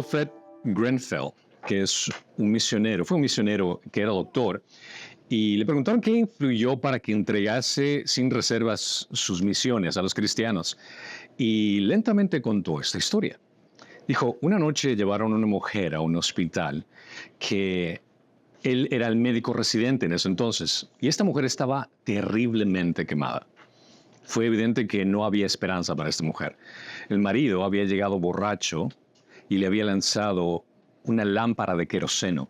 Wilfred Grenfell, que es un misionero, fue un misionero que era doctor, y le preguntaron qué influyó para que entregase sin reservas sus misiones a los cristianos. Y lentamente contó esta historia. Dijo, una noche llevaron a una mujer a un hospital que él era el médico residente en ese entonces, y esta mujer estaba terriblemente quemada. Fue evidente que no había esperanza para esta mujer. El marido había llegado borracho y le había lanzado una lámpara de queroseno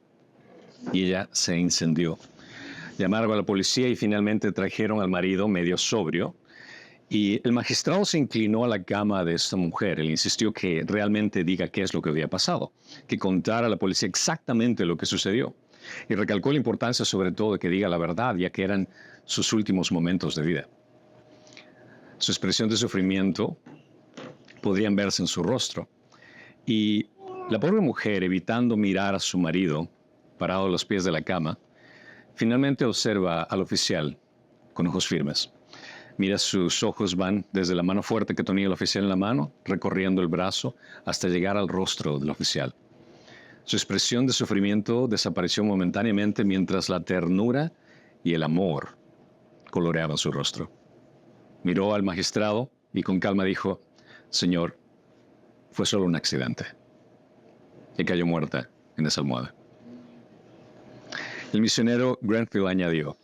y ella se incendió. Llamaron a la policía y finalmente trajeron al marido medio sobrio. Y el magistrado se inclinó a la cama de esta mujer. Él insistió que realmente diga qué es lo que había pasado, que contara a la policía exactamente lo que sucedió. Y recalcó la importancia sobre todo de que diga la verdad, ya que eran sus últimos momentos de vida. Su expresión de sufrimiento podrían verse en su rostro. Y la pobre mujer, evitando mirar a su marido, parado a los pies de la cama, finalmente observa al oficial con ojos firmes. Mira, sus ojos van desde la mano fuerte que tenía el oficial en la mano, recorriendo el brazo, hasta llegar al rostro del oficial. Su expresión de sufrimiento desapareció momentáneamente mientras la ternura y el amor coloreaban su rostro. Miró al magistrado y con calma dijo, «Señor, fue solo un accidente». Y cayó muerta en esa almohada. El misionero Grenfell añadió,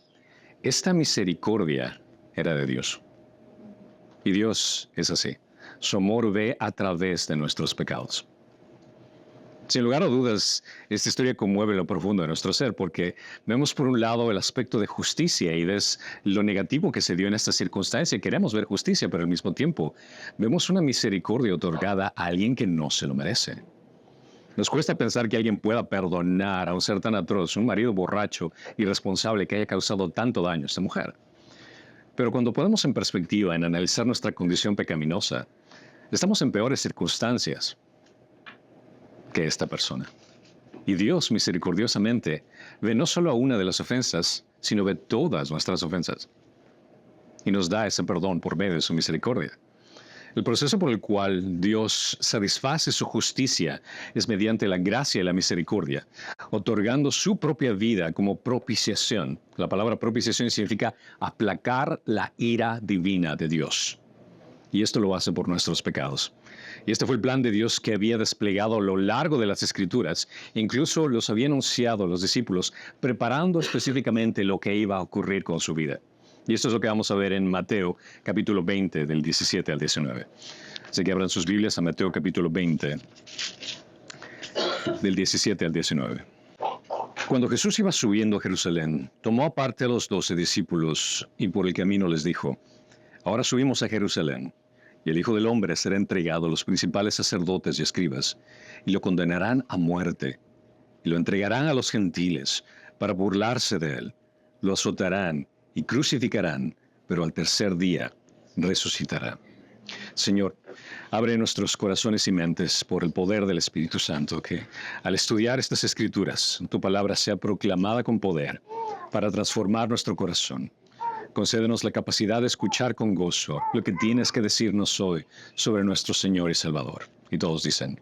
«Esta misericordia era de Dios. Y Dios es así. Su amor ve a través de nuestros pecados». Sin lugar a dudas, esta historia conmueve lo profundo de nuestro ser, porque vemos por un lado el aspecto de justicia y ves lo negativo que se dio en esta circunstancia. Queremos ver justicia, pero al mismo tiempo vemos una misericordia otorgada a alguien que no se lo merece. Nos cuesta pensar que alguien pueda perdonar a un ser tan atroz, un marido borracho, irresponsable que haya causado tanto daño a esta mujer. Pero cuando ponemos en perspectiva en analizar nuestra condición pecaminosa, estamos en peores circunstancias que esta persona. Y Dios misericordiosamente ve no solo a una de las ofensas, sino ve todas nuestras ofensas. Y nos da ese perdón por medio de su misericordia. El proceso por el cual Dios satisface su justicia es mediante la gracia y la misericordia, otorgando su propia vida como propiciación. La palabra propiciación significa aplacar la ira divina de Dios. Y esto lo hace por nuestros pecados. Y este fue el plan de Dios que había desplegado a lo largo de las Escrituras. Incluso los había anunciado a los discípulos, preparando específicamente lo que iba a ocurrir con su vida. Y esto es lo que vamos a ver en Mateo, capítulo 20, del 17 al 19. Así que abran sus Biblias a Mateo, capítulo 20, del 17 al 19. Cuando Jesús iba subiendo a Jerusalén, tomó aparte a los 12 discípulos y por el camino les dijo, «Ahora subimos a Jerusalén, y el Hijo del Hombre será entregado a los principales sacerdotes y escribas, y lo condenarán a muerte, y lo entregarán a los gentiles para burlarse de él, lo azotarán y crucificarán, pero al tercer día resucitará». Señor, abre nuestros corazones y mentes por el poder del Espíritu Santo, que al estudiar estas Escrituras, tu palabra sea proclamada con poder para transformar nuestro corazón. Concédenos la capacidad de escuchar con gozo lo que tienes que decirnos hoy sobre nuestro Señor y Salvador. Y todos dicen,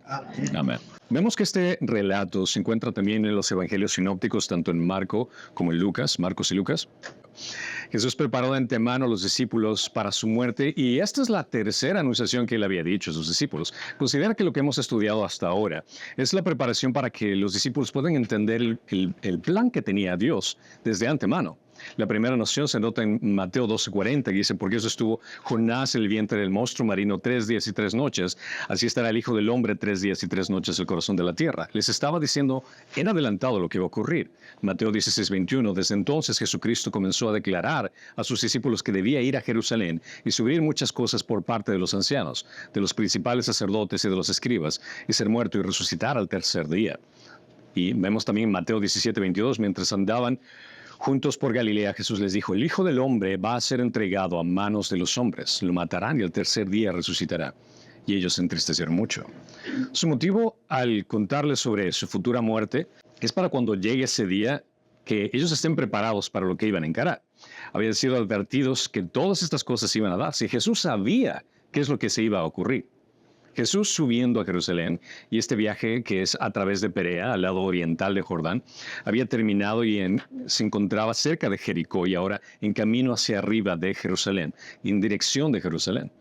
amén. Vemos que este relato se encuentra también en los evangelios sinópticos, tanto en Marcos y Lucas. Jesús preparó de antemano a los discípulos para su muerte y esta es la tercera anunciación que él había dicho a sus discípulos. Considera que lo que hemos estudiado hasta ahora es la preparación para que los discípulos puedan entender el plan que tenía Dios desde antemano. La primera noción se nota en Mateo 12:40, que dice, porque eso estuvo Jonás en el vientre del monstruo marino 3 días y 3 noches, así estará el Hijo del Hombre 3 días y 3 noches en el corazón de la tierra. Les estaba diciendo en adelantado lo que iba a ocurrir. Mateo 16:21, desde entonces Jesucristo comenzó a declarar a sus discípulos que debía ir a Jerusalén y sufrir muchas cosas por parte de los ancianos, de los principales sacerdotes y de los escribas, y ser muerto y resucitar al tercer día. Y vemos también Mateo 17:22, mientras andaban juntos por Galilea, Jesús les dijo, el Hijo del Hombre va a ser entregado a manos de los hombres, lo matarán y al tercer día resucitará. Y ellos se entristecieron mucho. Su motivo al contarles sobre su futura muerte es para cuando llegue ese día que ellos estén preparados para lo que iban a encarar. Habían sido advertidos que todas estas cosas iban a darse y Jesús sabía qué es lo que se iba a ocurrir. Jesús subiendo a Jerusalén, y este viaje que es a través de Perea, al lado oriental de Jordán, había terminado y se encontraba cerca de Jericó y ahora en camino hacia arriba de Jerusalén, en dirección de Jerusalén.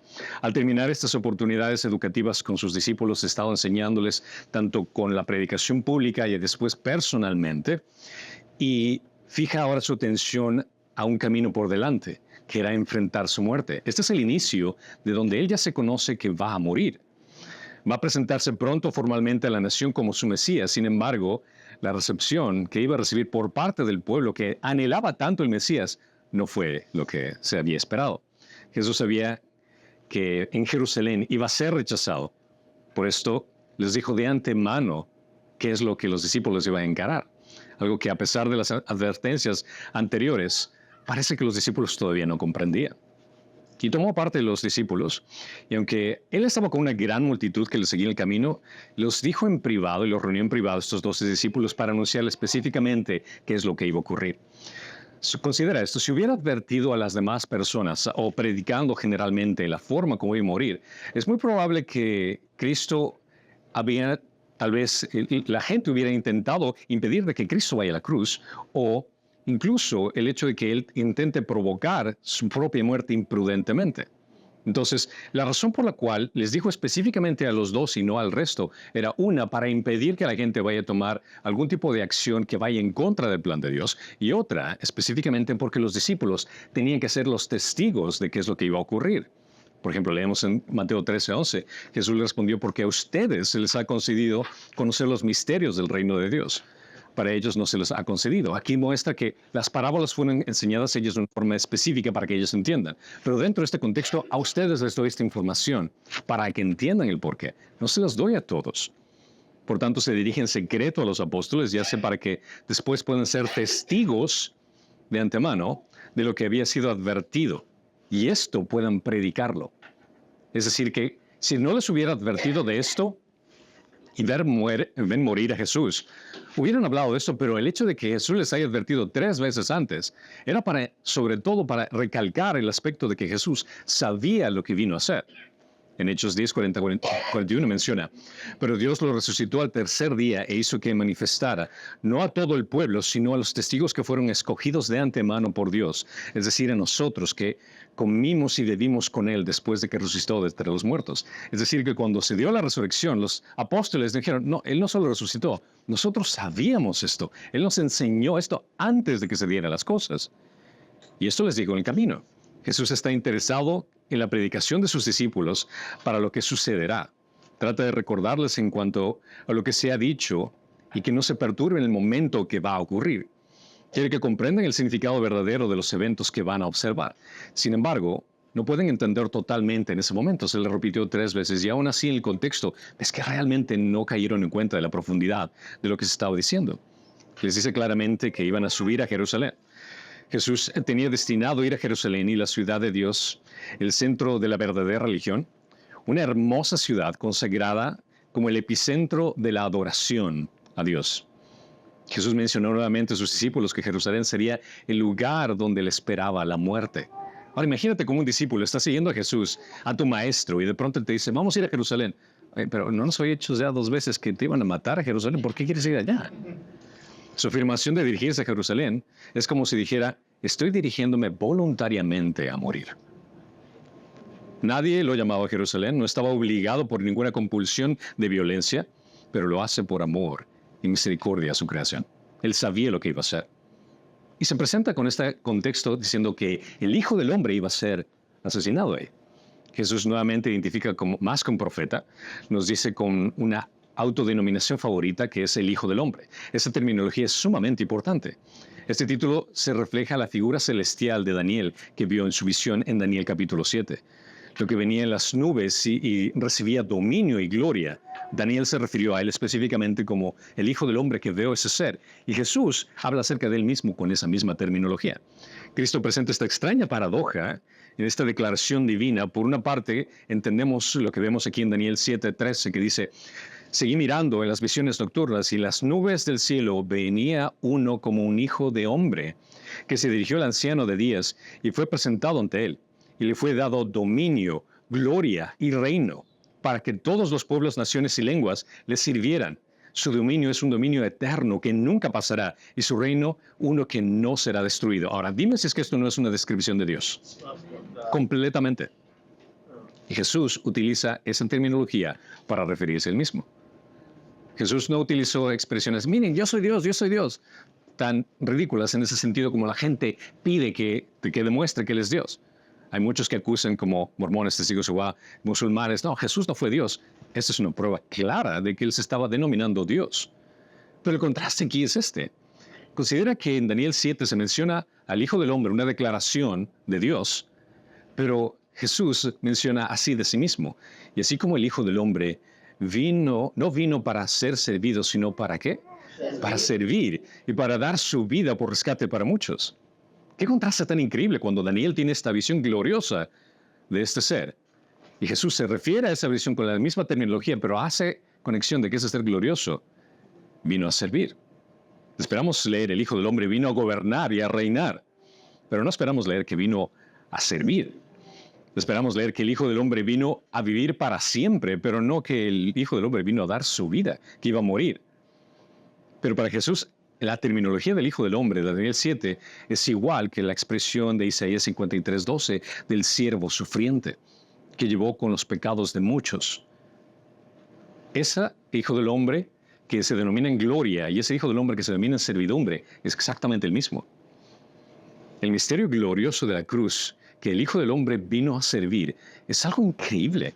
Al terminar estas oportunidades educativas con sus discípulos, estaba enseñándoles tanto con la predicación pública y después personalmente, y fija ahora su atención a un camino por delante, que era enfrentar su muerte. Este es el inicio de donde él ya se conoce que va a morir. Va a presentarse pronto formalmente a la nación como su Mesías. Sin embargo, la recepción que iba a recibir por parte del pueblo que anhelaba tanto el Mesías no fue lo que se había esperado. Jesús sabía que en Jerusalén iba a ser rechazado. Por esto les dijo de antemano qué es lo que los discípulos iban a encarar. Algo que a pesar de las advertencias anteriores, parece que los discípulos todavía no comprendían. Y tomó parte de los discípulos, y aunque él estaba con una gran multitud que le seguía el camino, los dijo en privado y los reunió en privado estos 12 discípulos para anunciarle específicamente qué es lo que iba a ocurrir. Considera esto, si hubiera advertido a las demás personas o predicando generalmente la forma como iba a morir, es muy probable que Cristo había, tal vez la gente hubiera intentado impedir de que Cristo vaya a la cruz, o incluso el hecho de que él intente provocar su propia muerte imprudentemente. Entonces, la razón por la cual les dijo específicamente a los dos y no al resto era una, para impedir que la gente vaya a tomar algún tipo de acción que vaya en contra del plan de Dios, y otra, específicamente porque los discípulos tenían que ser los testigos de qué es lo que iba a ocurrir. Por ejemplo, leemos en Mateo 13:11, Jesús le respondió, porque a ustedes se les ha concedido conocer los misterios del reino de Dios. Para ellos no se les ha concedido. Aquí muestra que las parábolas fueron enseñadas a ellos de una forma específica para que ellos entiendan. Pero dentro de este contexto, a ustedes les doy esta información para que entiendan el porqué. No se las doy a todos. Por tanto, se dirige en secreto a los apóstoles, ya sea para que después puedan ser testigos de antemano de lo que había sido advertido. Y esto puedan predicarlo. Es decir, que si no les hubiera advertido de esto y ven morir a Jesús, hubieran hablado de esto, pero el hecho de que Jesús les haya advertido 3 veces antes era sobre todo para recalcar el aspecto de que Jesús sabía lo que vino a hacer. En Hechos 10, 40, 41 menciona, pero Dios lo resucitó al tercer día e hizo que manifestara, no a todo el pueblo, sino a los testigos que fueron escogidos de antemano por Dios, es decir, a nosotros que comimos y bebimos con Él después de que resucitó de entre los muertos. Es decir, que cuando se dio la resurrección, los apóstoles dijeron, no, Él no solo resucitó, nosotros sabíamos esto, Él nos enseñó esto antes de que se dieran las cosas. Y esto les dijo en el camino. Jesús está interesado en la predicación de sus discípulos para lo que sucederá. Trata de recordarles en cuanto a lo que se ha dicho y que no se perturbe en el momento que va a ocurrir. Quiere que comprendan el significado verdadero de los eventos que van a observar. Sin embargo, no pueden entender totalmente en ese momento. Se le repitió 3 veces y aún así en el contexto es que realmente no cayeron en cuenta de la profundidad de lo que se estaba diciendo. Les dice claramente que iban a subir a Jerusalén. Jesús tenía destinado ir a Jerusalén y la ciudad de Dios, el centro de la verdadera religión, una hermosa ciudad consagrada como el epicentro de la adoración a Dios. Jesús mencionó nuevamente a sus discípulos que Jerusalén sería el lugar donde le esperaba la muerte. Ahora imagínate como un discípulo está siguiendo a Jesús, a tu maestro, y de pronto él te dice, vamos a ir a Jerusalén. Pero no nos había hecho ya 2 veces que te iban a matar a Jerusalén, ¿por qué quieres ir allá? Su afirmación de dirigirse a Jerusalén es como si dijera, estoy dirigiéndome voluntariamente a morir. Nadie lo llamaba a Jerusalén, no estaba obligado por ninguna compulsión de violencia, pero lo hace por amor y misericordia a su creación. Él sabía lo que iba a hacer. Y se presenta con este contexto diciendo que el Hijo del Hombre iba a ser asesinado ahí. Jesús nuevamente identifica más que un profeta, nos dice con una autodenominación favorita que es el Hijo del Hombre. Esta terminología es sumamente importante. Este título se refleja la figura celestial de Daniel que vio en su visión en Daniel capítulo 7. Lo que venía en las nubes y recibía dominio y gloria. Daniel se refirió a él específicamente como el Hijo del Hombre que veo ese ser. Y Jesús habla acerca de él mismo con esa misma terminología. Cristo presenta esta extraña paradoja en esta declaración divina. Por una parte, entendemos lo que vemos aquí en Daniel 7:13, que dice, seguí mirando en las visiones nocturnas y en las nubes del cielo venía uno como un hijo de hombre, que se dirigió al anciano de días y fue presentado ante él. Y le fue dado dominio, gloria y reino, para que todos los pueblos, naciones y lenguas le sirvieran. Su dominio es un dominio eterno que nunca pasará y su reino uno que no será destruido. Ahora, dime si es que esto no es una descripción de Dios. Completamente. Y Jesús utiliza esa terminología para referirse a él mismo. Jesús no utilizó expresiones, miren, yo soy Dios, tan ridículas en ese sentido como la gente pide que demuestre que Él es Dios. Hay muchos que acusan como mormones, testigos de Jehová, musulmanes, no, Jesús no fue Dios. Esta es una prueba clara de que Él se estaba denominando Dios. Pero el contraste aquí es este. Considera que en Daniel 7 se menciona al Hijo del Hombre, una declaración de Dios, pero Jesús menciona así de sí mismo. Y así como el Hijo del Hombre no vino para ser servido, sino ¿para qué? Para servir y para dar su vida por rescate para muchos. Qué contraste tan increíble cuando Daniel tiene esta visión gloriosa de este ser. Y Jesús se refiere a esa visión con la misma terminología, pero hace conexión de que ese ser glorioso vino a servir. Esperamos leer el Hijo del Hombre vino a gobernar y a reinar, pero no esperamos leer que vino a servir. Esperamos leer que el Hijo del Hombre vino a vivir para siempre, pero no que el Hijo del Hombre vino a dar su vida, que iba a morir. Pero para Jesús, la terminología del Hijo del Hombre de Daniel 7 es igual que la expresión de Isaías 53:12 del siervo sufriente, que llevó con los pecados de muchos. Ese Hijo del Hombre que se denomina en gloria y ese Hijo del Hombre que se denomina en servidumbre es exactamente el mismo. El misterio glorioso de la cruz, que el Hijo del Hombre vino a servir, es algo increíble.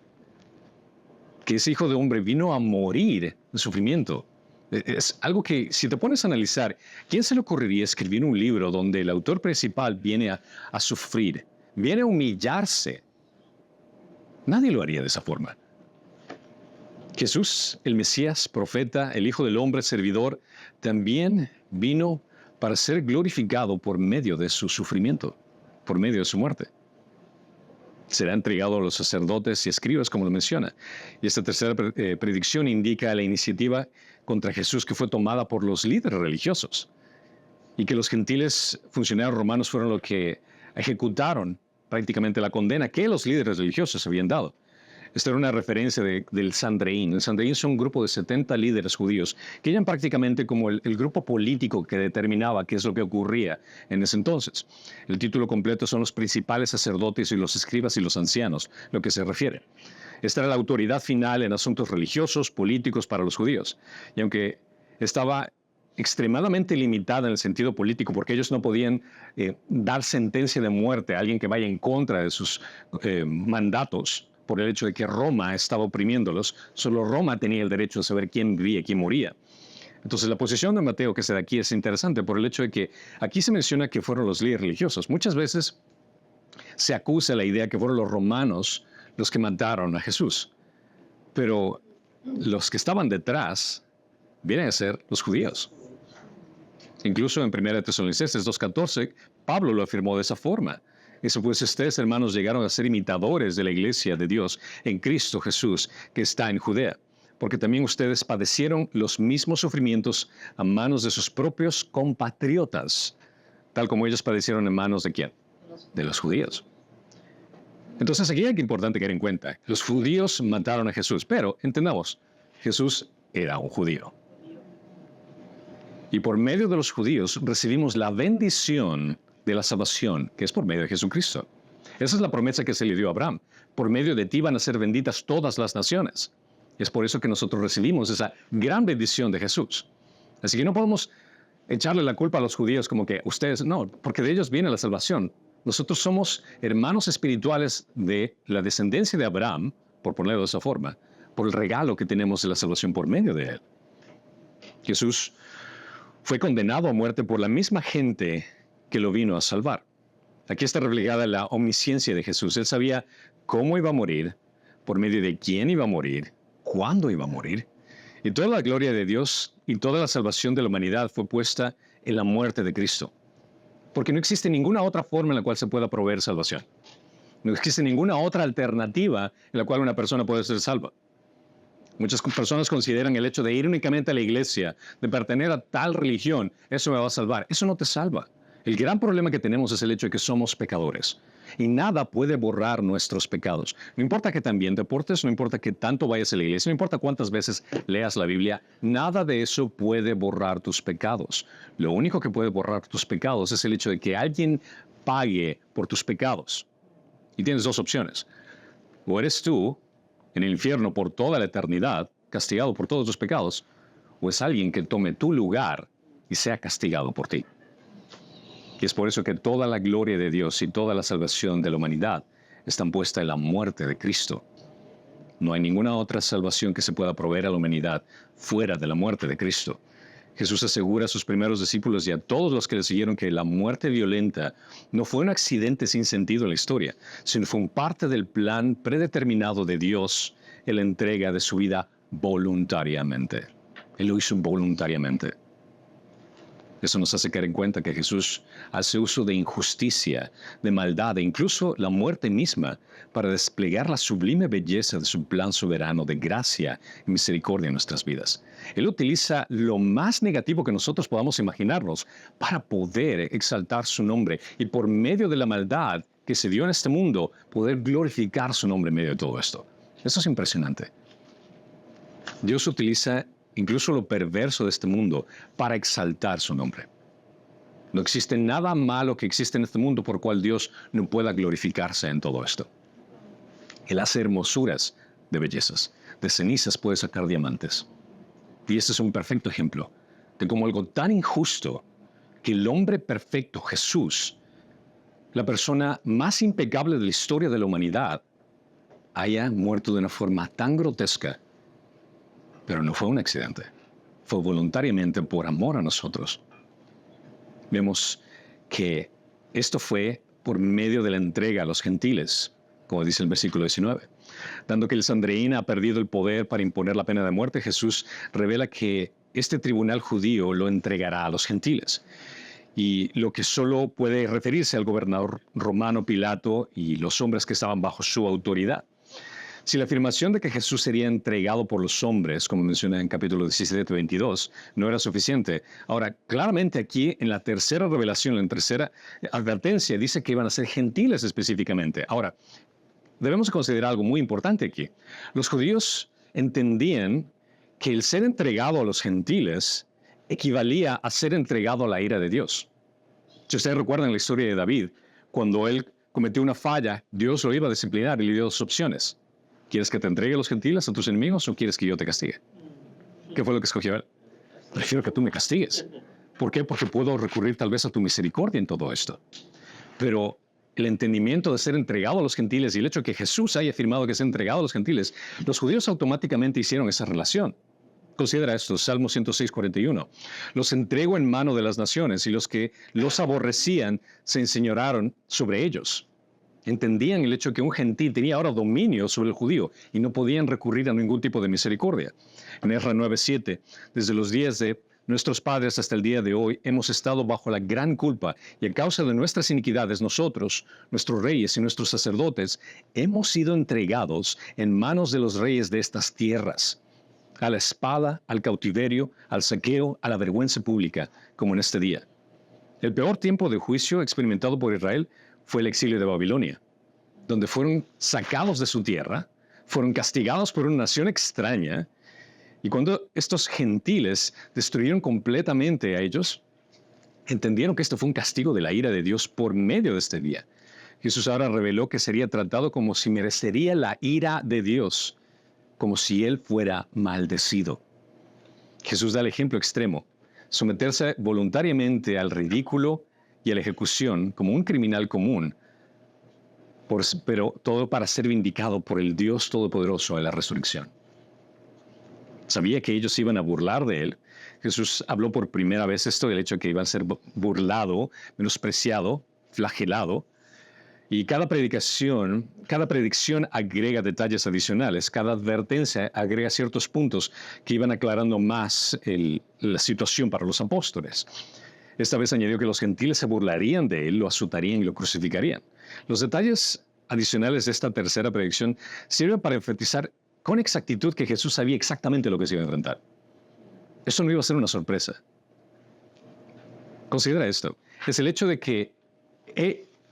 Que ese Hijo del Hombre vino a morir de sufrimiento. Es algo que, si te pones a analizar, ¿quién se le ocurriría escribir un libro donde el autor principal viene a sufrir, viene a humillarse? Nadie lo haría de esa forma. Jesús, el Mesías, profeta, el Hijo del Hombre, servidor, también vino para ser glorificado por medio de su sufrimiento, por medio de su muerte. Será entregado a los sacerdotes y escribas, como lo menciona. Y esta tercera predicción indica la iniciativa contra Jesús que fue tomada por los líderes religiosos y que los gentiles funcionarios romanos fueron los que ejecutaron prácticamente la condena que los líderes religiosos habían dado. Esta era una referencia del Sanedrín. El Sanedrín son un grupo de 70 líderes judíos que eran prácticamente como el grupo político que determinaba qué es lo que ocurría en ese entonces. El título completo son los principales sacerdotes y los escribas y los ancianos, lo que se refiere. Esta era la autoridad final en asuntos religiosos, políticos para los judíos. Y aunque estaba extremadamente limitada en el sentido político, porque ellos no podían dar sentencia de muerte a alguien que vaya en contra de sus mandatos, por el hecho de que Roma estaba oprimiéndolos, solo Roma tenía el derecho de saber quién vivía y quién moría. Entonces la posición de Mateo que se da aquí es interesante por el hecho de que aquí se menciona que fueron los líderes religiosos. Muchas veces se acusa la idea que fueron los romanos los que mataron a Jesús, pero los que estaban detrás vienen a ser los judíos. Incluso en 1 Tesalonicenses 2:14, Pablo lo afirmó de esa forma. Eso pues ustedes, hermanos, llegaron a ser imitadores de la iglesia de Dios en Cristo Jesús, que está en Judea, porque también ustedes padecieron los mismos sufrimientos a manos de sus propios compatriotas, tal como ellos padecieron en manos de ¿quién? De los judíos. Entonces aquí hay que importante tener en cuenta, los judíos mataron a Jesús, pero entendamos, Jesús era un judío. Y por medio de los judíos recibimos la bendición de la salvación, que es por medio de Jesucristo. Esa es la promesa que se le dio a Abraham. Por medio de ti van a ser benditas todas las naciones. Es por eso que nosotros recibimos esa gran bendición de Jesús. Así que no podemos echarle la culpa a los judíos como que ustedes, no, porque de ellos viene la salvación. Nosotros somos hermanos espirituales de la descendencia de Abraham, por ponerlo de esa forma, por el regalo que tenemos de la salvación por medio de él. Jesús fue condenado a muerte por la misma gente que lo vino a salvar. Aquí está reflejada la omnisciencia de Jesús. Él sabía cómo iba a morir, por medio de quién iba a morir, cuándo iba a morir. Y toda la gloria de Dios y toda la salvación de la humanidad fue puesta en la muerte de Cristo. Porque no existe ninguna otra forma en la cual se pueda proveer salvación. No existe ninguna otra alternativa en la cual una persona puede ser salva. Muchas personas consideran el hecho de ir únicamente a la iglesia, de pertenecer a tal religión, eso me va a salvar. Eso no te salva. El gran problema que tenemos es el hecho de que somos pecadores. Y nada puede borrar nuestros pecados. No importa que tan bien te portes, no importa que tanto vayas a la iglesia, no importa cuántas veces leas la Biblia, nada de eso puede borrar tus pecados. Lo único que puede borrar tus pecados es el hecho de que alguien pague por tus pecados. Y tienes dos opciones. O eres tú en el infierno por toda la eternidad, castigado por todos tus pecados, o es alguien que tome tu lugar y sea castigado por ti. Y es por eso que toda la gloria de Dios y toda la salvación de la humanidad están puesta en la muerte de Cristo. No hay ninguna otra salvación que se pueda proveer a la humanidad fuera de la muerte de Cristo. Jesús asegura a sus primeros discípulos y a todos los que le siguieron que la muerte violenta no fue un accidente sin sentido en la historia, sino fue un parte del plan predeterminado de Dios en la entrega de su vida voluntariamente. Él lo hizo voluntariamente. Eso nos hace caer en cuenta que Jesús hace uso de injusticia, de maldad e incluso la muerte misma para desplegar la sublime belleza de su plan soberano de gracia y misericordia en nuestras vidas. Él utiliza lo más negativo que nosotros podamos imaginarnos para poder exaltar su nombre y por medio de la maldad que se dio en este mundo, poder glorificar su nombre en medio de todo esto. Eso es impresionante. Dios utiliza incluso lo perverso de este mundo, para exaltar su nombre. No existe nada malo que existe en este mundo por cual Dios no pueda glorificarse en todo esto. Él hace hermosuras de bellezas. De cenizas puede sacar diamantes. Y este es un perfecto ejemplo de cómo algo tan injusto que el hombre perfecto, Jesús, la persona más impecable de la historia de la humanidad, haya muerto de una forma tan grotesca. Pero no fue un accidente. Fue voluntariamente por amor a nosotros. Vemos que esto fue por medio de la entrega a los gentiles, como dice el versículo 19. Dando que el Sanedrín ha perdido el poder para imponer la pena de muerte, Jesús revela que este tribunal judío lo entregará a los gentiles. Y lo que solo puede referirse al gobernador romano Pilato y los hombres que estaban bajo su autoridad. Si la afirmación de que Jesús sería entregado por los hombres, como menciona en capítulo 17-22, no era suficiente, ahora claramente aquí en la tercera revelación, en la tercera advertencia, dice que iban a ser gentiles específicamente. Ahora, debemos considerar algo muy importante aquí. Los judíos entendían que el ser entregado a los gentiles equivalía a ser entregado a la ira de Dios. Si ustedes recuerdan la historia de David, cuando él cometió una falla, Dios lo iba a disciplinar y le dio dos opciones. ¿Quieres que te entregue a los gentiles, a tus enemigos, o quieres que yo te castigue? ¿Qué fue lo que escogió él? Prefiero que tú me castigues. ¿Por qué? Porque puedo recurrir tal vez a tu misericordia en todo esto. Pero el entendimiento de ser entregado a los gentiles y el hecho de que Jesús haya afirmado que es entregado a los gentiles, los judíos automáticamente hicieron esa relación. Considera esto, Salmo 106:41. Los entrego en mano de las naciones y los que los aborrecían se enseñoraron sobre ellos. Entendían el hecho de que un gentil tenía ahora dominio sobre el judío y no podían recurrir a ningún tipo de misericordia. En Ezra 9:7, desde los días de nuestros padres hasta el día de hoy, hemos estado bajo la gran culpa y a causa de nuestras iniquidades, nosotros, nuestros reyes y nuestros sacerdotes, hemos sido entregados en manos de los reyes de estas tierras, a la espada, al cautiverio, al saqueo, a la vergüenza pública, como en este día. El peor tiempo de juicio experimentado por Israel fue el exilio de Babilonia, donde fueron sacados de su tierra, fueron castigados por una nación extraña, y cuando estos gentiles destruyeron completamente a ellos, entendieron que esto fue un castigo de la ira de Dios por medio de este día. Jesús ahora reveló que sería tratado como si merecería la ira de Dios, como si él fuera maldecido. Jesús da el ejemplo extremo, someterse voluntariamente al ridículo y a la ejecución como un criminal común, pero todo para ser vindicado por el Dios Todopoderoso en la resurrección. Sabía que ellos iban a burlar de él. Jesús habló por primera vez esto, del hecho de que iba a ser burlado, menospreciado, flagelado. Y cada predicción agrega detalles adicionales, cada advertencia agrega ciertos puntos que iban aclarando más la situación para los apóstoles. Esta vez añadió que los gentiles se burlarían de él, lo azotarían y lo crucificarían. Los detalles adicionales de esta tercera predicción sirven para enfatizar con exactitud que Jesús sabía exactamente lo que se iba a enfrentar. Eso no iba a ser una sorpresa. Considera esto. es el hecho de que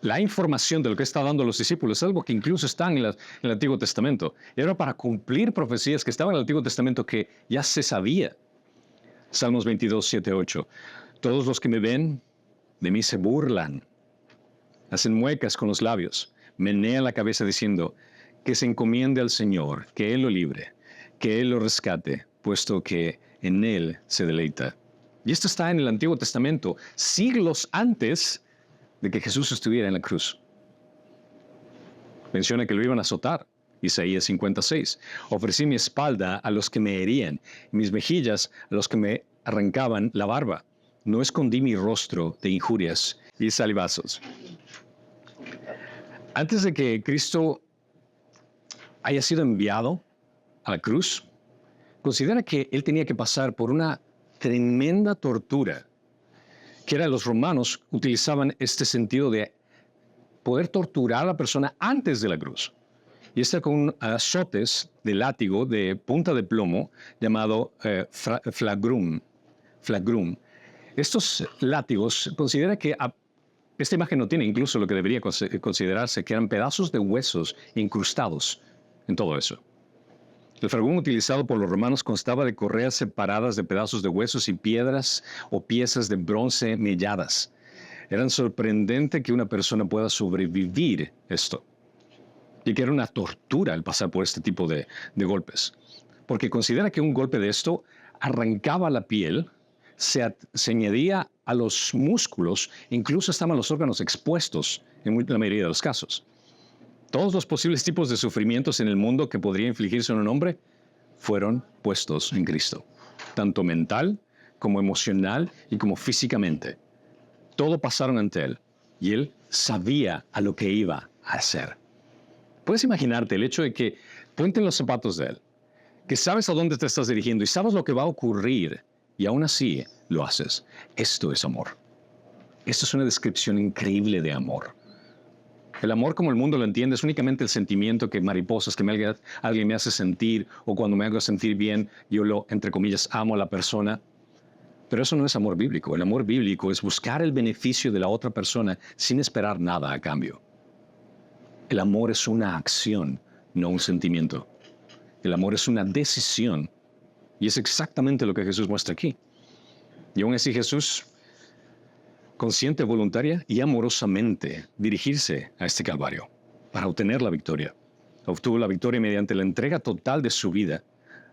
la información de lo que está dando a los discípulos es algo que incluso está en el Antiguo Testamento. Era para cumplir profecías que estaban en el Antiguo Testamento que ya se sabía. Salmos 22, 7, 8. Todos los que me ven, de mí se burlan. Hacen muecas con los labios. Menean la cabeza diciendo, que se encomiende al Señor, que Él lo libre, que Él lo rescate, puesto que en Él se deleita. Y esto está en el Antiguo Testamento, siglos antes de que Jesús estuviera en la cruz. Menciona que lo iban a azotar. Isaías 56. Ofrecí mi espalda a los que me herían, mis mejillas a los que me arrancaban la barba. No escondí mi rostro de injurias y salivazos. Antes de que Cristo haya sido enviado a la cruz, considera que Él tenía que pasar por una tremenda tortura, que era los romanos utilizaban este sentido de poder torturar a la persona antes de la cruz. Y está con azotes de látigo de punta de plomo llamado flagrum. Estos látigos, considera que esta imagen no tiene incluso lo que debería considerarse, que eran pedazos de huesos incrustados en todo eso. El fragum utilizado por los romanos constaba de correas separadas de pedazos de huesos y piedras o piezas de bronce melladas. Era sorprendente que una persona pueda sobrevivir esto. Y que era una tortura el pasar por este tipo de golpes. Porque considera que un golpe de esto arrancaba la piel, se añadía a los músculos, incluso estaban los órganos expuestos en la mayoría de los casos. Todos los posibles tipos de sufrimientos en el mundo que podría infligirse a un hombre fueron puestos en Cristo, tanto mental como emocional y como físicamente. Todo pasaron ante Él y Él sabía a lo que iba a hacer. Puedes imaginarte el hecho de que ponte en los zapatos de Él, que sabes a dónde te estás dirigiendo y sabes lo que va a ocurrir y aún así lo haces. Esto es amor. Esto es una descripción increíble de amor. El amor como el mundo lo entiende es únicamente el sentimiento que mariposas, que alguien me hace sentir, o cuando me hago sentir bien, yo lo, entre comillas, amo a la persona. Pero eso no es amor bíblico. El amor bíblico es buscar el beneficio de la otra persona sin esperar nada a cambio. El amor es una acción, no un sentimiento. El amor es una decisión. Y es exactamente lo que Jesús muestra aquí. Y aún así Jesús, consciente, voluntaria y amorosamente, dirigirse a este Calvario para obtener la victoria. Obtuvo la victoria mediante la entrega total de su vida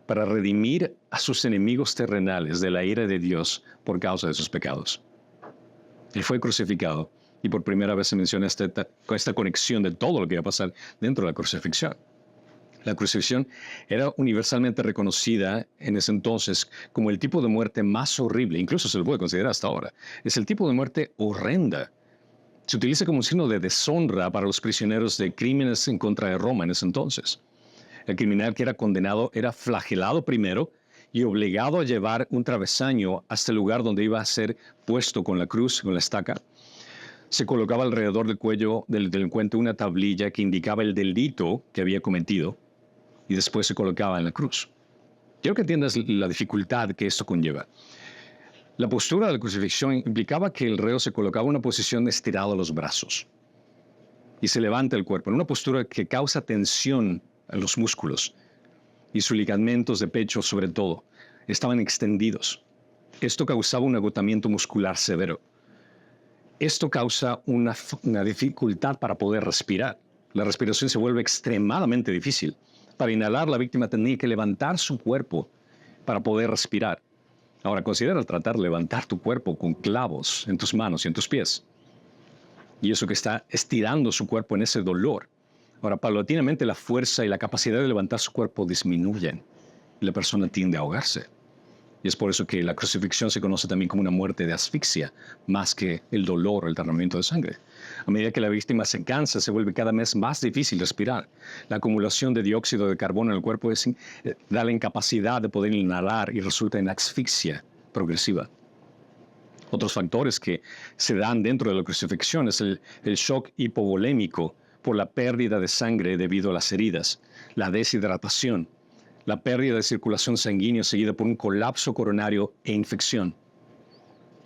para redimir a sus enemigos terrenales de la ira de Dios por causa de sus pecados. Él fue crucificado y por primera vez se menciona esta conexión de todo lo que iba a pasar dentro de la crucifixión. La crucifixión era universalmente reconocida en ese entonces como el tipo de muerte más horrible, incluso se lo puede considerar hasta ahora. Es el tipo de muerte horrenda. Se utiliza como un signo de deshonra para los prisioneros de crímenes en contra de Roma en ese entonces. El criminal que era condenado era flagelado primero y obligado a llevar un travesaño hasta el lugar donde iba a ser puesto con la cruz, con la estaca. Se colocaba alrededor del cuello del delincuente una tablilla que indicaba el delito que había cometido y después se colocaba en la cruz. Quiero que entiendas la dificultad que esto conlleva. La postura de la crucifixión implicaba que el reo se colocaba en una posición de estirado los brazos y se levanta el cuerpo, en una postura que causa tensión a los músculos y sus ligamentos de pecho sobre todo estaban extendidos. Esto causaba un agotamiento muscular severo. Esto causa una dificultad para poder respirar. La respiración se vuelve extremadamente difícil. Para inhalar, la víctima tenía que levantar su cuerpo para poder respirar. Ahora, considera tratar de levantar tu cuerpo con clavos en tus manos y en tus pies. Y eso que está estirando su cuerpo en ese dolor. Ahora, paulatinamente la fuerza y la capacidad de levantar su cuerpo disminuyen y la persona tiende a ahogarse. Y es por eso que la crucifixión se conoce también como una muerte de asfixia, más que el dolor o el derramamiento de sangre. A medida que la víctima se cansa, se vuelve cada vez más difícil respirar. La acumulación de dióxido de carbono en el cuerpo da la incapacidad de poder inhalar y resulta en asfixia progresiva. Otros factores que se dan dentro de la crucifixión es el shock hipovolémico por la pérdida de sangre debido a las heridas, la deshidratación, la pérdida de circulación sanguínea seguida por un colapso coronario e infección.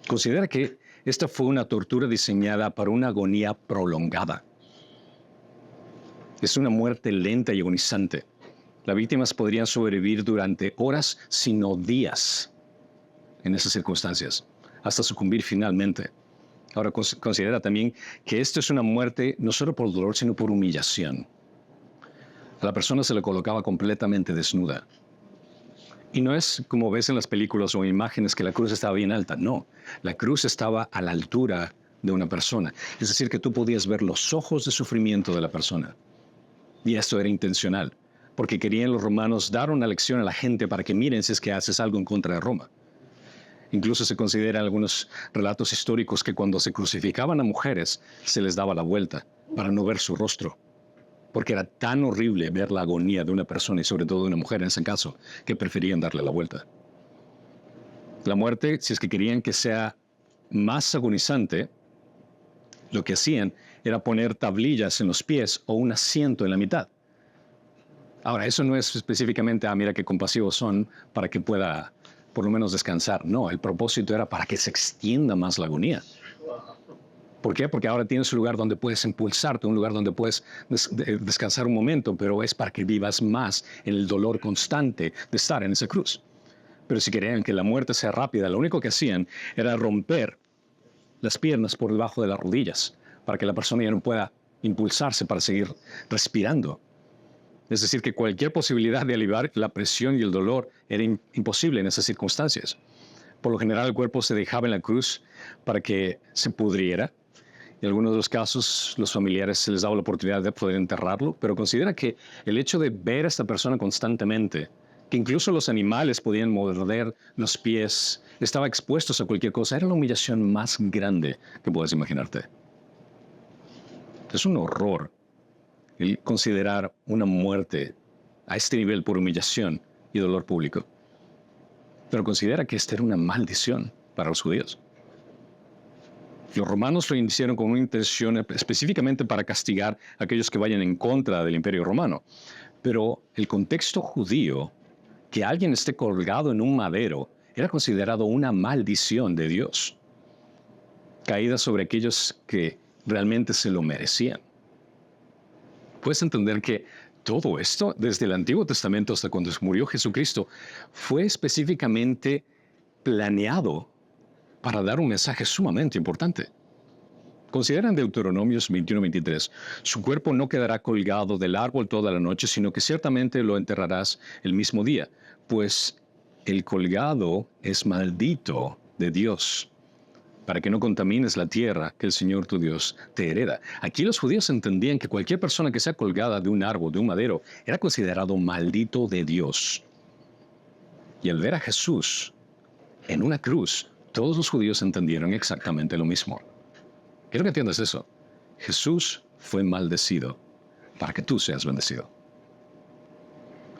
Considera que esta fue una tortura diseñada para una agonía prolongada. Es una muerte lenta y agonizante. Las víctimas podrían sobrevivir durante horas, sino días, en esas circunstancias, hasta sucumbir finalmente. Ahora, considera también que esto es una muerte no solo por dolor, sino por humillación. A la persona se le colocaba completamente desnuda. Y no es como ves en las películas o imágenes que la cruz estaba bien alta. No, la cruz estaba a la altura de una persona. Es decir, que tú podías ver los ojos de sufrimiento de la persona. Y esto era intencional, porque querían los romanos dar una lección a la gente para que miren si es que haces algo en contra de Roma. Incluso se considera en algunos relatos históricos que cuando se crucificaban a mujeres, se les daba la vuelta para no ver su rostro. Porque era tan horrible ver la agonía de una persona y sobre todo de una mujer en ese caso, que preferían darle la vuelta. La muerte, si es que querían que sea más agonizante, lo que hacían era poner tablillas en los pies o un asiento en la mitad. Ahora, eso no es específicamente, mira qué compasivos son para que pueda por lo menos descansar. No, el propósito era para que se extienda más la agonía. ¿Por qué? Porque ahora tienes un lugar donde puedes impulsarte, un lugar donde puedes descansar un momento, pero es para que vivas más en el dolor constante de estar en esa cruz. Pero si querían que la muerte sea rápida, lo único que hacían era romper las piernas por debajo de las rodillas, para que la persona ya no pueda impulsarse para seguir respirando. Es decir, que cualquier posibilidad de aliviar la presión y el dolor era imposible en esas circunstancias. Por lo general, el cuerpo se dejaba en la cruz para que se pudriera. En algunos de los casos, los familiares se les daba la oportunidad de poder enterrarlo, pero considera que el hecho de ver a esta persona constantemente, que incluso los animales podían morder los pies, estaba expuestos a cualquier cosa, era la humillación más grande que puedes imaginarte. Es un horror el considerar una muerte a este nivel por humillación y dolor público. Pero considera que esta era una maldición para los judíos. Los romanos lo hicieron con una intención específicamente para castigar a aquellos que vayan en contra del imperio romano. Pero el contexto judío, que alguien esté colgado en un madero, era considerado una maldición de Dios, caída sobre aquellos que realmente se lo merecían. Puedes entender que todo esto, desde el Antiguo Testamento hasta cuando murió Jesucristo, fue específicamente planeado para dar un mensaje sumamente importante. Consideran Deuteronomios 21-23, su cuerpo no quedará colgado del árbol toda la noche, sino que ciertamente lo enterrarás el mismo día, pues el colgado es maldito de Dios, para que no contamines la tierra que el Señor tu Dios te hereda. Aquí los judíos entendían que cualquier persona que sea colgada de un árbol, de un madero, era considerado maldito de Dios. Y al ver a Jesús en una cruz, todos los judíos entendieron exactamente lo mismo. Quiero que entiendas eso. Jesús fue maldecido para que tú seas bendecido.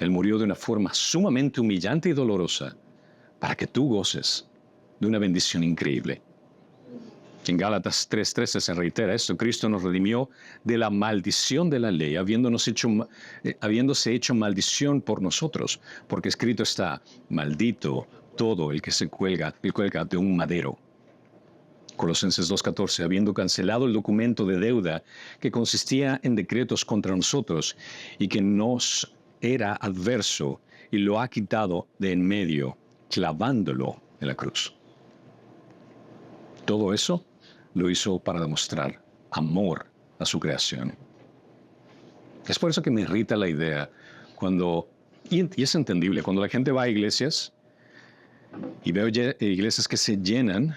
Él murió de una forma sumamente humillante y dolorosa para que tú goces de una bendición increíble. En Gálatas 3:13 se reitera esto: Cristo nos redimió de la maldición de la ley, habiéndose hecho maldición por nosotros, porque escrito está: maldito todo el que se cuelga de un madero. Colosenses 2:14, habiendo cancelado el documento de deuda que consistía en decretos contra nosotros y que nos era adverso, y lo ha quitado de en medio, clavándolo en la cruz. Todo eso lo hizo para demostrar amor a su creación. Es por eso que me irrita la idea cuando, y es entendible, cuando la gente va a iglesias y veo iglesias que se llenan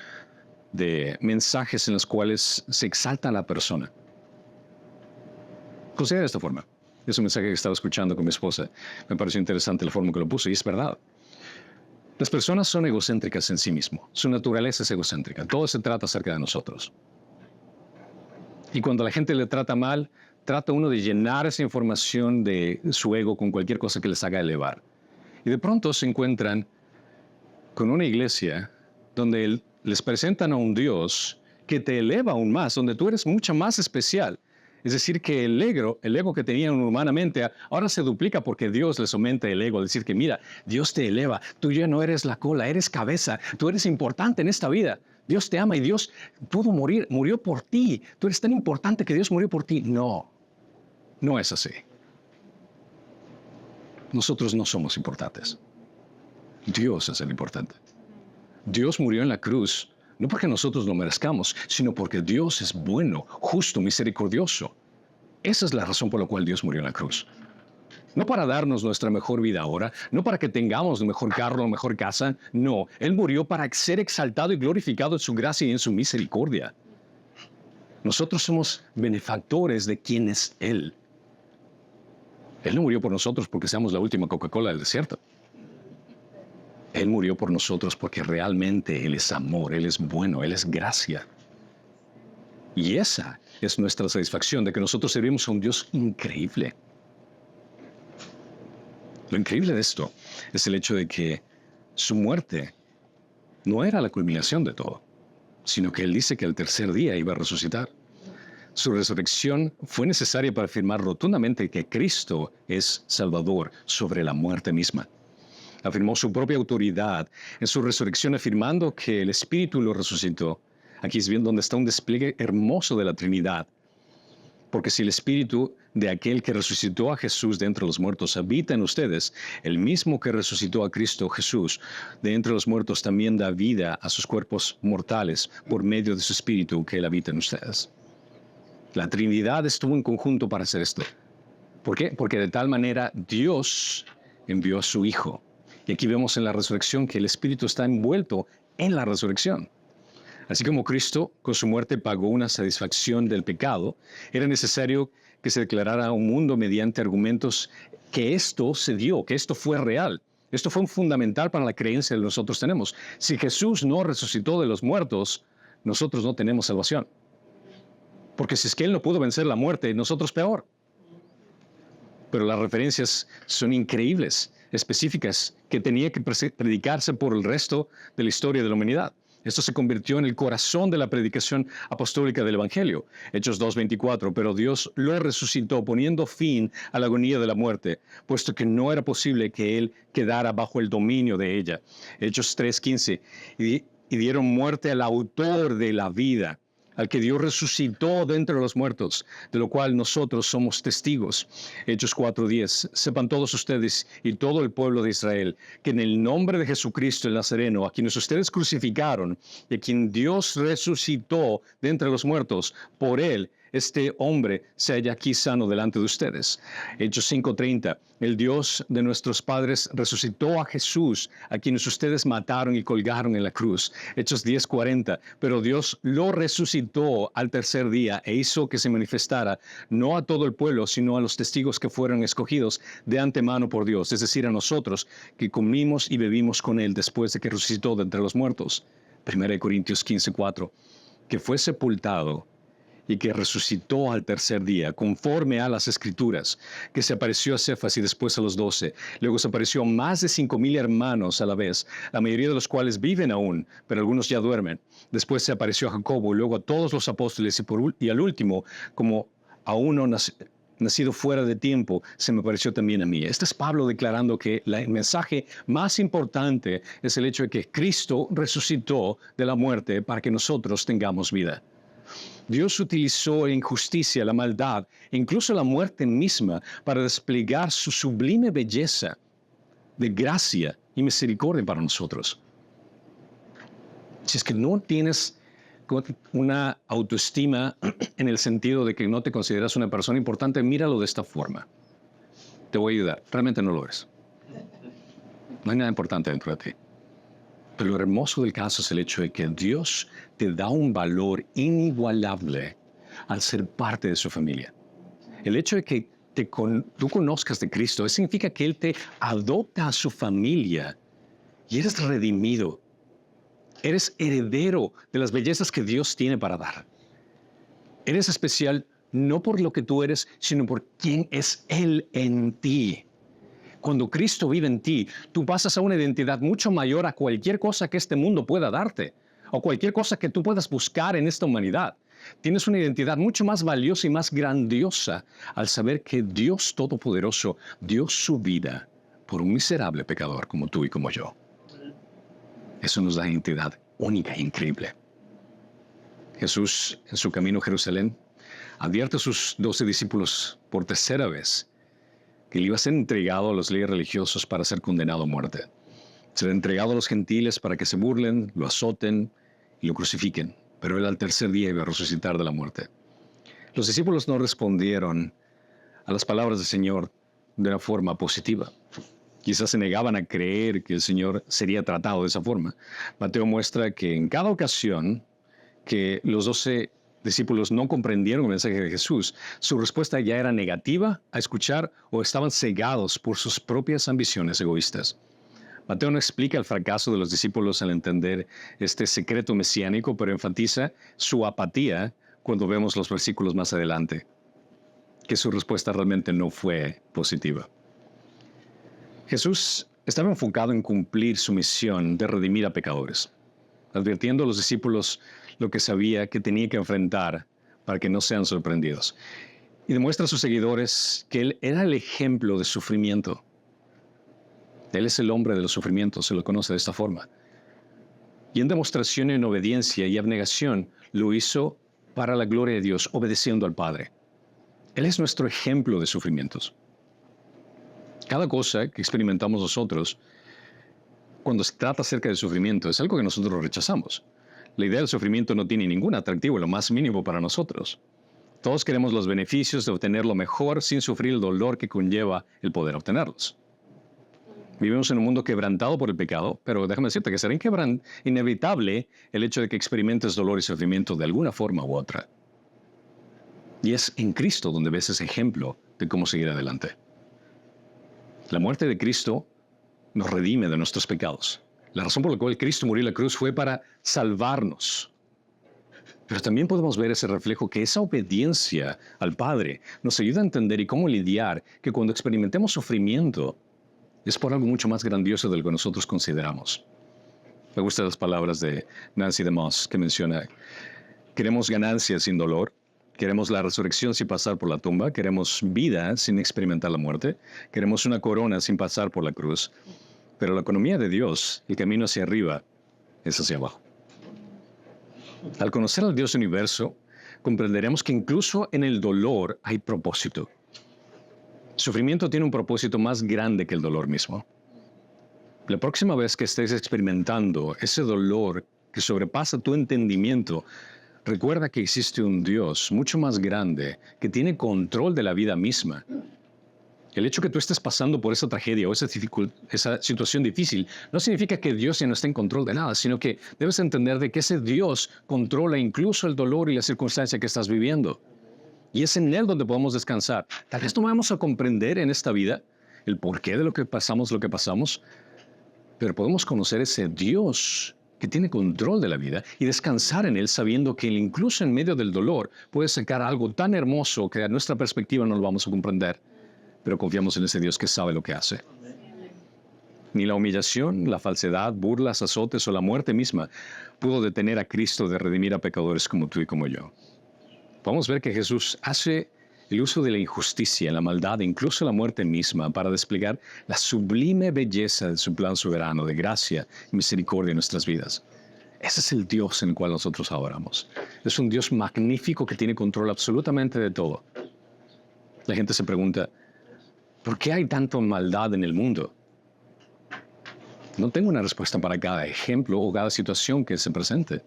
de mensajes en los cuales se exalta a la persona. Considera de esta forma. Es un mensaje que estaba escuchando con mi esposa. Me pareció interesante la forma que lo puso y es verdad. Las personas son egocéntricas en sí mismas. Su naturaleza es egocéntrica. Todo se trata acerca de nosotros. Y cuando la gente le trata mal, trata uno de llenar esa información de su ego con cualquier cosa que les haga elevar. Y de pronto se encuentran con una iglesia donde les presentan a un Dios que te eleva aún más, donde tú eres mucho más especial. Es decir, que el ego que tenían humanamente, ahora se duplica porque Dios les aumenta el ego. Es decir, que mira, Dios te eleva, tú ya no eres la cola, eres cabeza, tú eres importante en esta vida. Dios te ama y Dios pudo morir, murió por ti. Tú eres tan importante que Dios murió por ti. No, no es así. Nosotros no somos importantes. Dios es el importante. Dios murió en la cruz, no porque nosotros lo merezcamos, sino porque Dios es bueno, justo, misericordioso. Esa es la razón por la cual Dios murió en la cruz. No para darnos nuestra mejor vida ahora, no para que tengamos el mejor carro, la mejor casa, no. Él murió para ser exaltado y glorificado en su gracia y en su misericordia. Nosotros somos benefactores de quien es Él. Él no murió por nosotros porque seamos la última Coca-Cola del desierto. Él murió por nosotros porque realmente Él es amor, Él es bueno, Él es gracia. Y esa es nuestra satisfacción de que nosotros servimos a un Dios increíble. Lo increíble de esto es el hecho de que su muerte no era la culminación de todo, sino que Él dice que el tercer día iba a resucitar. Su resurrección fue necesaria para afirmar rotundamente que Cristo es Salvador sobre la muerte misma. Afirmó su propia autoridad en su resurrección, afirmando que el Espíritu lo resucitó. Aquí es bien donde está un despliegue hermoso de la Trinidad. Porque si el Espíritu de aquel que resucitó a Jesús de entre los muertos habita en ustedes, el mismo que resucitó a Cristo Jesús de entre los muertos también da vida a sus cuerpos mortales por medio de su Espíritu que Él habita en ustedes. La Trinidad estuvo en conjunto para hacer esto. ¿Por qué? Porque de tal manera Dios envió a su Hijo. Y aquí vemos en la resurrección que el Espíritu está envuelto en la resurrección. Así como Cristo con su muerte pagó una satisfacción del pecado, era necesario que se declarara un mundo mediante argumentos que esto se dio, que esto fue real. Esto fue fundamental para la creencia que nosotros tenemos. Si Jesús no resucitó de los muertos, nosotros no tenemos salvación. Porque si es que Él no pudo vencer la muerte, nosotros peor. Pero las referencias son increíbles, específicas, que tenía que predicarse por el resto de la historia de la humanidad. Esto se convirtió en el corazón de la predicación apostólica del Evangelio. Hechos 2:24, pero Dios lo resucitó poniendo fin a la agonía de la muerte, puesto que no era posible que Él quedara bajo el dominio de ella. Hechos 3:15, y dieron muerte al autor de la vida, al que Dios resucitó de entre los muertos, de lo cual nosotros somos testigos. Hechos 4:10, sepan todos ustedes y todo el pueblo de Israel, que en el nombre de Jesucristo el Nazareno, a quienes ustedes crucificaron, y a quien Dios resucitó de entre los muertos, por Él, este hombre se halla aquí sano delante de ustedes. Hechos 5:30, el Dios de nuestros padres resucitó a Jesús, a quienes ustedes mataron y colgaron en la cruz. Hechos 10:40, pero Dios lo resucitó al tercer día e hizo que se manifestara no a todo el pueblo, sino a los testigos que fueron escogidos de antemano por Dios, es decir, a nosotros que comimos y bebimos con Él después de que resucitó de entre los muertos. 1 Corintios 15:4, que fue sepultado y que resucitó al tercer día, conforme a las Escrituras, que se apareció a Cefas y después a los 12. Luego se apareció a más de 5,000 hermanos a la vez, la mayoría de los cuales viven aún, pero algunos ya duermen. Después se apareció a Jacobo, luego a todos los apóstoles y al último, como a uno nacido fuera de tiempo, se me apareció también a mí. Este es Pablo declarando que el mensaje más importante es el hecho de que Cristo resucitó de la muerte para que nosotros tengamos vida. Dios utilizó la injusticia, la maldad, incluso la muerte misma, para desplegar su sublime belleza de gracia y misericordia para nosotros. Si es que no tienes una autoestima en el sentido de que no te consideras una persona importante, míralo de esta forma. Te voy a ayudar. Realmente no lo eres. No hay nada importante dentro de ti. Pero lo hermoso del caso es el hecho de que Dios te da un valor inigualable al ser parte de su familia. El hecho de que tú conozcas de Cristo, eso significa que Él te adopta a su familia y eres redimido. Eres heredero de las bellezas que Dios tiene para dar. Eres especial no por lo que tú eres, sino por quién es Él en ti. Cuando Cristo vive en ti, tú pasas a una identidad mucho mayor a cualquier cosa que este mundo pueda darte, o cualquier cosa que tú puedas buscar en esta humanidad. Tienes una identidad mucho más valiosa y más grandiosa al saber que Dios Todopoderoso dio su vida por un miserable pecador como tú y como yo. Eso nos da identidad única e increíble. Jesús, en su camino a Jerusalén, advierte a sus 12 discípulos por tercera vez que él iba a ser entregado a los líderes religiosos para ser condenado a muerte. Será entregado a los gentiles para que se burlen, lo azoten y lo crucifiquen. Pero él al tercer día iba a resucitar de la muerte. Los discípulos no respondieron a las palabras del Señor de una forma positiva. Quizás se negaban a creer que el Señor sería tratado de esa forma. Mateo muestra que en cada ocasión que los 12 discípulos no comprendieron el mensaje de Jesús, su respuesta ya era negativa a escuchar o estaban cegados por sus propias ambiciones egoístas. Mateo no explica el fracaso de los discípulos al entender este secreto mesiánico, pero enfatiza su apatía cuando vemos los versículos más adelante, que su respuesta realmente no fue positiva. Jesús estaba enfocado en cumplir su misión de redimir a pecadores, advirtiendo a los discípulos lo que sabía que tenía que enfrentar para que no sean sorprendidos. Y demuestra a sus seguidores que Él era el ejemplo de sufrimiento. Él es el hombre de los sufrimientos, se lo conoce de esta forma. Y en demostración en obediencia y abnegación lo hizo para la gloria de Dios, obedeciendo al Padre. Él es nuestro ejemplo de sufrimientos. Cada cosa que experimentamos nosotros, cuando se trata acerca del sufrimiento, es algo que nosotros rechazamos. La idea del sufrimiento no tiene ningún atractivo, lo más mínimo para nosotros. Todos queremos los beneficios de obtener lo mejor sin sufrir el dolor que conlleva el poder obtenerlos. Vivimos en un mundo quebrantado por el pecado, pero déjame decirte que será inevitable el hecho de que experimentes dolor y sufrimiento de alguna forma u otra. Y es en Cristo donde ves ese ejemplo de cómo seguir adelante. La muerte de Cristo nos redime de nuestros pecados. La razón por la cual Cristo murió en la cruz fue para salvarnos. Pero también podemos ver ese reflejo que esa obediencia al Padre nos ayuda a entender y cómo lidiar que cuando experimentemos sufrimiento, es por algo mucho más grandioso de lo que nosotros consideramos. Me gustan las palabras de Nancy DeMoss que menciona: queremos ganancia sin dolor, queremos la resurrección sin pasar por la tumba, queremos vida sin experimentar la muerte, queremos una corona sin pasar por la cruz. Pero la economía de Dios, el camino hacia arriba, es hacia abajo. Al conocer al Dios universo, comprenderemos que incluso en el dolor hay propósito. Sufrimiento tiene un propósito más grande que el dolor mismo. La próxima vez que estés experimentando ese dolor que sobrepasa tu entendimiento, recuerda que existe un Dios mucho más grande que tiene control de la vida misma. El hecho que tú estés pasando por esa tragedia o esa situación difícil no significa que Dios ya no esté en control de nada, sino que debes entender de que ese Dios controla incluso el dolor y la circunstancia que estás viviendo. Y es en Él donde podemos descansar. Tal vez no vamos a comprender en esta vida el porqué de lo que pasamos, pero podemos conocer ese Dios que tiene control de la vida y descansar en Él sabiendo que Él incluso en medio del dolor puede sacar algo tan hermoso que a nuestra perspectiva no lo vamos a comprender. Pero confiamos en ese Dios que sabe lo que hace. Ni la humillación, la falsedad, burlas, azotes o la muerte misma pudo detener a Cristo de redimir a pecadores como tú y como yo. Podemos ver que Jesús hace el uso de la injusticia, la maldad e incluso la muerte misma para desplegar la sublime belleza de su plan soberano de gracia y misericordia en nuestras vidas. Ese es el Dios en el cual nosotros adoramos. Es un Dios magnífico que tiene control absolutamente de todo. La gente se pregunta: ¿por qué hay tanta maldad en el mundo? No tengo una respuesta para cada ejemplo o cada situación que se presente.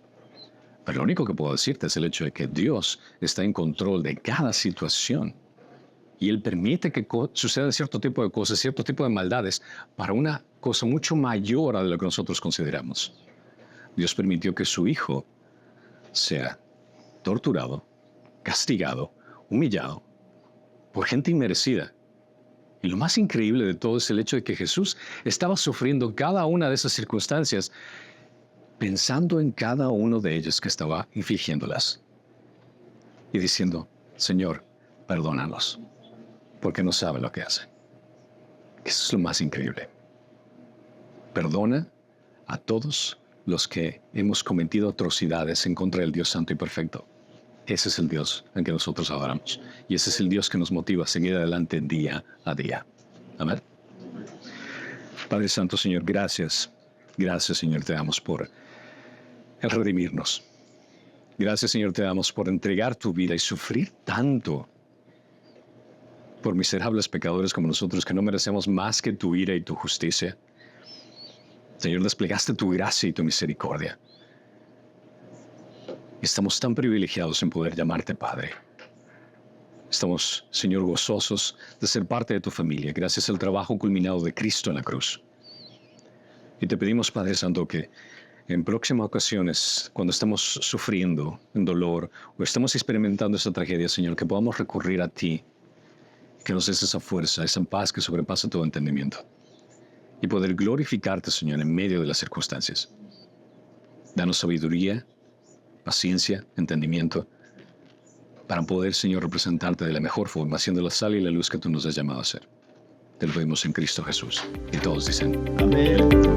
Pero lo único que puedo decirte es el hecho de que Dios está en control de cada situación. Y Él permite que suceda cierto tipo de cosas, cierto tipo de maldades, para una cosa mucho mayor a lo que nosotros consideramos. Dios permitió que su Hijo sea torturado, castigado, humillado, por gente inmerecida. Y lo más increíble de todo es el hecho de que Jesús estaba sufriendo cada una de esas circunstancias, pensando en cada uno de ellos que estaba infligiéndolas. Y diciendo: Señor, perdónalos, porque no saben lo que hacen. Eso es lo más increíble. Perdona a todos los que hemos cometido atrocidades en contra del Dios Santo y Perfecto. Ese es el Dios en que nosotros adoramos. Y ese es el Dios que nos motiva a seguir adelante día a día. Amén. Padre Santo, Señor, gracias. Gracias, Señor, te damos por el redimirnos. Gracias, Señor, te damos por entregar tu vida y sufrir tanto por miserables pecadores como nosotros, que no merecemos más que tu ira y tu justicia. Señor, desplegaste tu gracia y tu misericordia. Estamos tan privilegiados en poder llamarte Padre. Estamos, Señor, gozosos de ser parte de tu familia, gracias al trabajo culminado de Cristo en la cruz. Y te pedimos, Padre Santo, que en próximas ocasiones, cuando estemos sufriendo en dolor o estemos experimentando esa tragedia, Señor, que podamos recurrir a ti, que nos des esa fuerza, esa paz que sobrepasa todo entendimiento, y poder glorificarte, Señor, en medio de las circunstancias. Danos sabiduría, paciencia, entendimiento, para poder, Señor, representarte de la mejor forma, siendo la sal y la luz que tú nos has llamado a ser. Te lo pedimos en Cristo Jesús. Y todos dicen, amén.